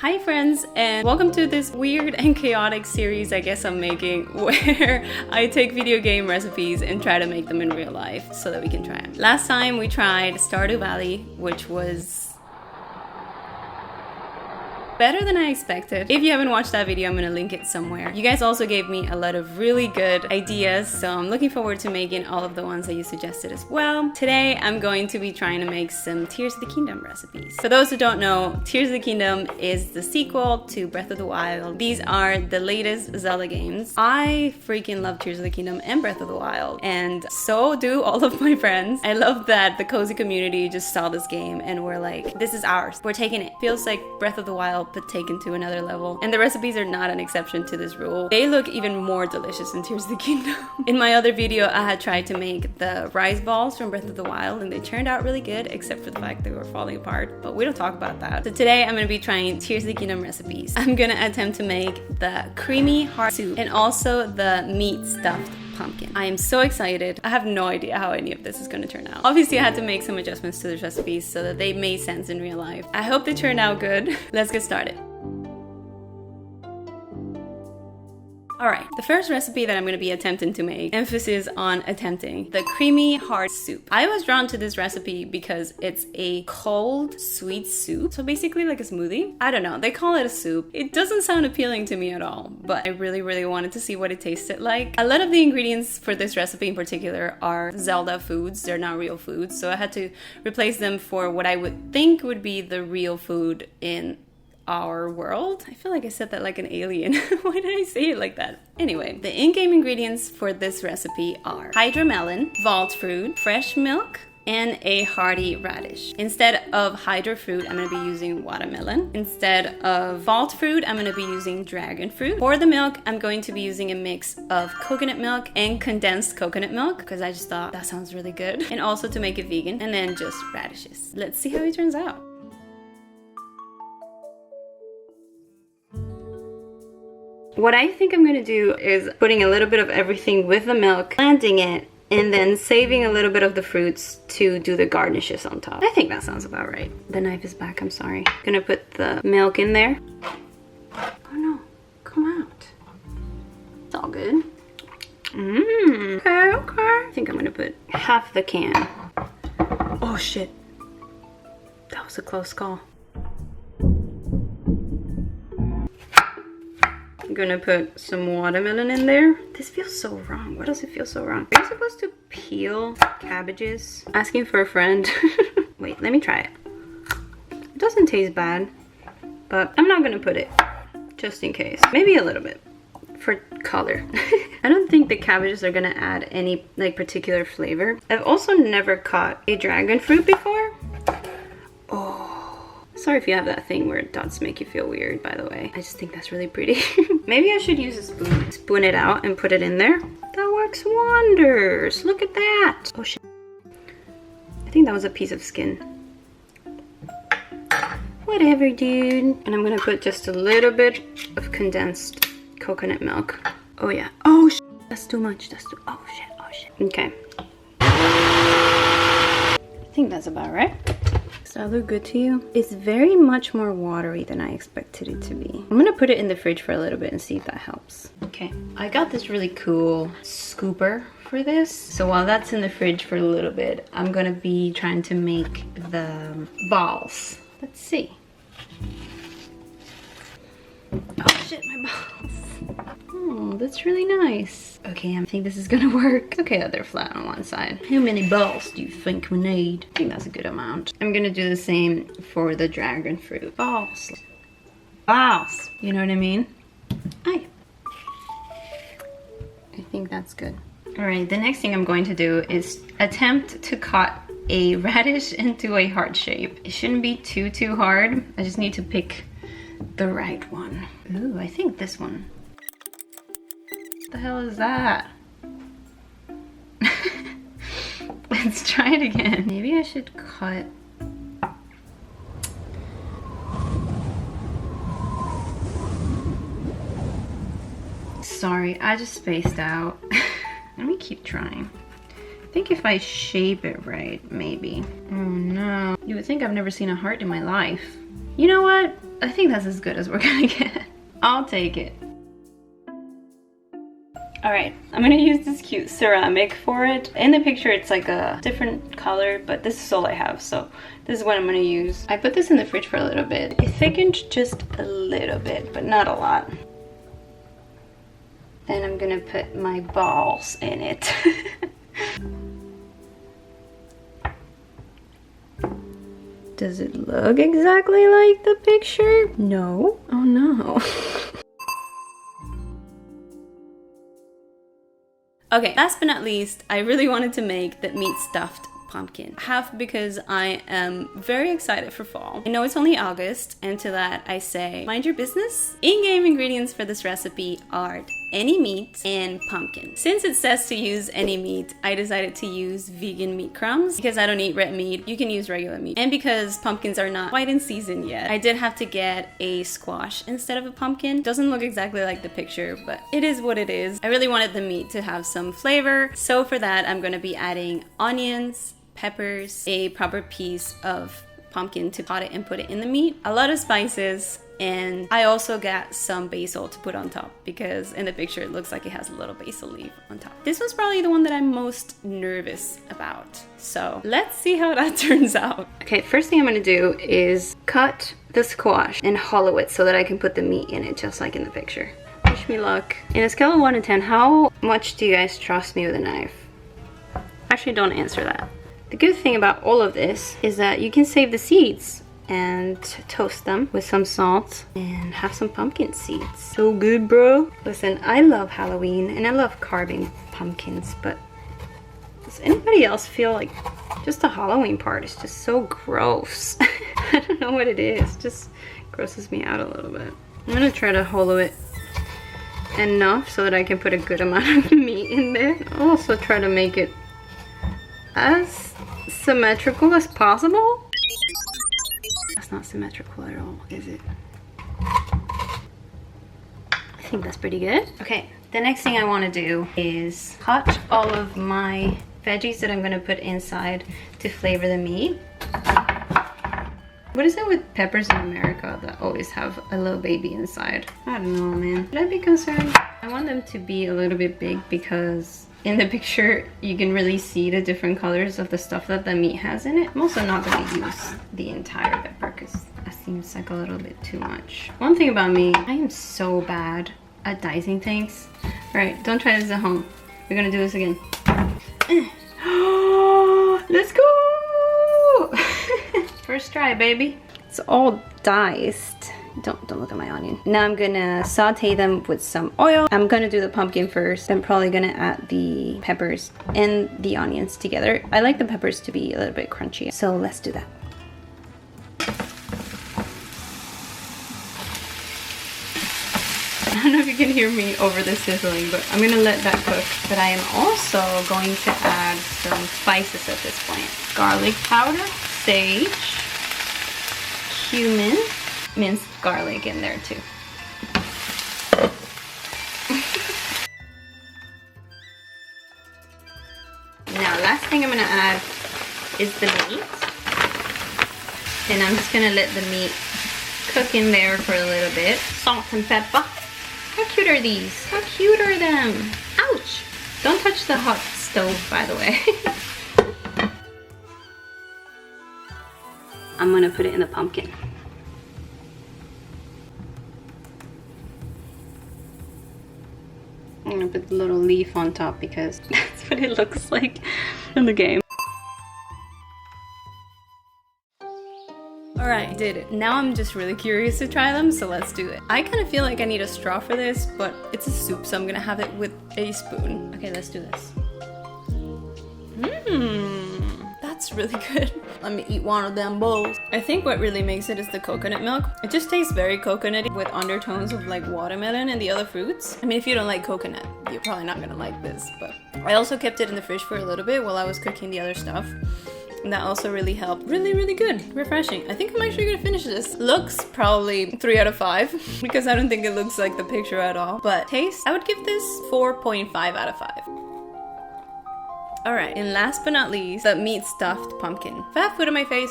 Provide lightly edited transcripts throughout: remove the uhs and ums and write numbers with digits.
Hi friends, and welcome to this weird and chaotic series I guess I'm making where I take video game recipes and try to make them in real life so that we can try them. Last time we tried Stardew Valley, which was better than I expected. If you haven't watched that video, I'm gonna link it somewhere. You guys also gave me a lot of really good ideas, so I'm looking forward to making all of the ones that you suggested as well. Today, I'm going to be trying to make some Tears of the Kingdom recipes. For those who don't know, Tears of the Kingdom is the sequel to Breath of the Wild. These are the latest Zelda games. I freaking love Tears of the Kingdom and Breath of the Wild, and so do all of my friends. I love that the cozy community just saw this game and were like, this is ours. We're taking it. Feels like Breath of the Wild but taken to another level. And the recipes are not an exception to this rule. They look even more delicious in Tears of the Kingdom. In my other video, I had tried to make the rice balls from Breath of the Wild and they turned out really good, except for the fact they were falling apart, but we don't talk about that. So today I'm gonna be trying Tears of the Kingdom recipes. I'm gonna attempt to make the creamy heart soup and also the meat stuffed pumpkin. I am so excited. I have no idea how any of this is going to turn out. Obviously, I had to make some adjustments to the recipes so that they made sense in real life. I hope they turn out good. Let's get started. Alright, the first recipe that I'm going to be attempting to make, emphasis on attempting, the creamy heart soup. I was drawn to this recipe because it's a cold, sweet soup. So basically like a smoothie. I don't know, they call it a soup. It doesn't sound appealing to me at all, but I really wanted to see what it tasted like. A lot of the ingredients for this recipe in particular are Zelda foods. They're not real foods, so I had to replace them for what I would think would be the real food in our world. I feel like I said that like an alien. Why did I say it like that? Anyway, the in-game ingredients for this recipe are hydromelon, vault fruit, fresh milk, and a hearty radish. Instead of hydro fruit, I'm gonna be using watermelon. Instead of vault fruit, I'm gonna be using dragon fruit. For the milk, I'm going to be using a mix of coconut milk and condensed coconut milk because I just thought that sounds really good. And also to make it vegan, and then just radishes. Let's see how it turns out. What I think I'm gonna do is putting a little bit of everything with the milk, blending it, and then saving a little bit of the fruits to do the garnishes on top. I think that sounds about right. The knife is back, I'm sorry. Gonna put the milk in there. Oh no, come out. It's all good. Okay. I think I'm gonna put half the can. Oh shit. That was a close call. I'm gonna put some watermelon in there. This feels so wrong. Why does it feel so wrong? Are you supposed to peel cabbages? Asking for a friend. Wait, let me try it. It doesn't taste bad, but I'm not gonna put it just in case. Maybe a little bit for color. I don't think the cabbages are gonna add any like particular flavor. I've also never caught a dragon fruit before. Oh. Sorry if you have that thing where dots make you feel weird, by the way. I just think that's really pretty. Maybe I should use a spoon. Spoon it out and put it in there. That works wonders. Look at that. Oh shit. I think that was a piece of skin. Whatever, dude. And I'm gonna put just a little bit of condensed coconut milk. Oh yeah. Oh shit. That's too much. That's too. Oh shit. Oh shit. Okay. I think that's about right. Does that look good to you? It's very much more watery than I expected it to be. I'm gonna put it in the fridge for a little bit and see if that helps. Okay, I got this really cool scooper for this. So while that's in the fridge for a little bit, I'm gonna be trying to make the balls. Let's see. Oh shit, my balls. Oh, that's really nice. Okay, I think this is gonna work. Okay, they're flat on one side. How many balls do you think we need? I think that's a good amount. I'm gonna do the same for the dragon fruit. Balls. Balls. You know what I mean? I think that's good. All right, the next thing I'm going to do is attempt to cut a radish into a heart shape. It shouldn't be too hard. I just need to pick the right one. Ooh, I think this one. What the hell is that? Let's try it again. Maybe I should cut. Sorry, I just spaced out. Let me keep trying. I think if I shape it right, maybe. Oh no. You would think I've never seen a heart in my life. You know what? I think that's as good as we're gonna get. I'll take it. Alright, I'm gonna use this cute ceramic for it. In the picture it's like a different color, but this is all I have, so this is what I'm gonna use. I put this in the fridge for a little bit. It thickened just a little bit, but not a lot. Then I'm gonna put my balls in it. Does it look exactly like the picture? No. Oh no. Okay, last but not least, I really wanted to make the meat stuffed pumpkin. Half because I am very excited for fall. I know it's only August, and to that I say, mind your business. In-game ingredients for this recipe are any meat and pumpkin. Since it says to use any meat, I decided to use vegan meat crumbs because I don't eat red meat. You can use regular meat. And because pumpkins are not quite in season yet, I did have to get a squash instead of a pumpkin. Doesn't look exactly like the picture, but it is what it is. I really wanted the meat to have some flavor. So for that, I'm gonna be adding onions, peppers, a proper piece of pumpkin to pot it and put it in the meat, a lot of spices, and I also got some basil to put on top because in the picture it looks like it has a little basil leaf on top. This was probably the one that I'm most nervous about. So let's see how that turns out. Okay, first thing I'm gonna do is cut the squash and hollow it so that I can put the meat in it just like in the picture. Wish me luck. In a scale of 1 to 10, how much do you guys trust me with a knife? Actually, don't answer that. The good thing about all of this is that you can save the seeds and toast them with some salt and have some pumpkin seeds. So good, bro. Listen, I love Halloween and I love carving pumpkins, but does anybody else feel like just the Halloween part is just so gross? I don't know what it is. It just grosses me out a little bit. I'm gonna try to hollow it enough so that I can put a good amount of meat in there. I'll also try to make it as symmetrical as possible. That's not symmetrical at all, is it? I think that's pretty good. Okay, the next thing I want to do is cut all of my veggies that I'm going to put inside to flavor the meat. What is it with peppers in America that always have a little baby inside? I don't know, man. Should I be concerned? I want them to be a little bit big because in the picture, you can really see the different colors of the stuff that the meat has in it. I'm also not going to use the entire pepper because that seems like a little bit too much. One thing about me, I am so bad at dicing things. Alright, don't try this at home. We're going to do this again. Let's go! First try, baby. It's all diced. Don't look at my onion. Now I'm gonna saute them with some oil. I'm gonna do the pumpkin first. I'm probably gonna add the peppers and the onions together. I like the peppers to be a little bit crunchy, so let's do that. I don't know if you can hear me over the sizzling, but I'm gonna let that cook. But I am also going to add some spices at this point. Garlic powder, sage, cumin, minced garlic in there too. Now last thing I'm gonna add is the meat. And I'm just gonna let the meat cook in there for a little bit. Salt and pepper. How cute are these? How cute are them? Ouch! Don't touch the hot stove, by the way. I'm gonna put it in the pumpkin. I'm gonna put the little leaf on top because that's what it looks like in the game. Alright, did it. Now I'm just really curious to try them, so let's do it. I kind of feel like I need a straw for this, but it's a soup, so I'm gonna have it with a spoon. Okay, let's do this. That's really good. Let me eat one of them bowls. I think what really makes it is the coconut milk. It just tastes very coconutty with undertones of like watermelon and the other fruits. I mean, if you don't like coconut, you're probably not gonna like this, but I also kept it in the fridge for a little bit while I was cooking the other stuff. And that also really helped. Really, really good. Refreshing. I think I'm actually gonna finish this. Looks probably 3 out of 5 because I don't think it looks like the picture at all. But taste, I would give this 4.5 out of 5. Alright, and last but not least, the meat stuffed pumpkin. If I have food on my face,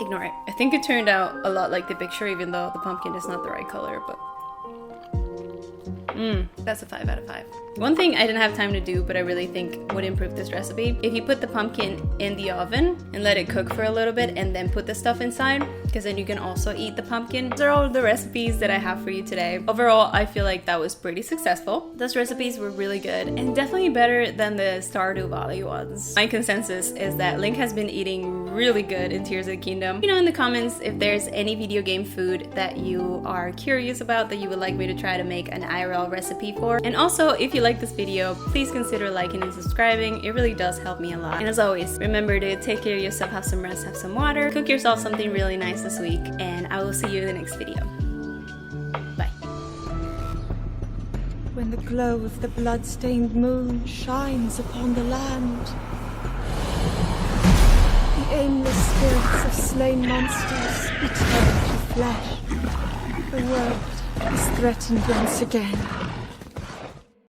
Ignore it. I think it turned out a lot like the picture, even though the pumpkin is not the right color, but that's a 5 out of 5. One thing I didn't have time to do, but I really think would improve this recipe, if you put the pumpkin in the oven and let it cook for a little bit and then put the stuff inside, because then you can also eat the pumpkin. Those are all the recipes that I have for you today. Overall, I feel like that was pretty successful. Those recipes were really good and definitely better than the Stardew Valley ones. My consensus is that Link has been eating really good in Tears of the Kingdom. You know in the comments if there's any video game food that you are curious about that you would like me to try to make an IRL recipe for. And also, if you like this video, please consider liking and subscribing. It really does help me a lot. And as always, remember to take care of yourself, have some rest, have some water, cook yourself something really nice this week, and I will see you in the next video. Bye. When the glow of the blood-stained moon shines upon the land, the aimless spirits of slain monsters return to flesh. The world is threatened once again.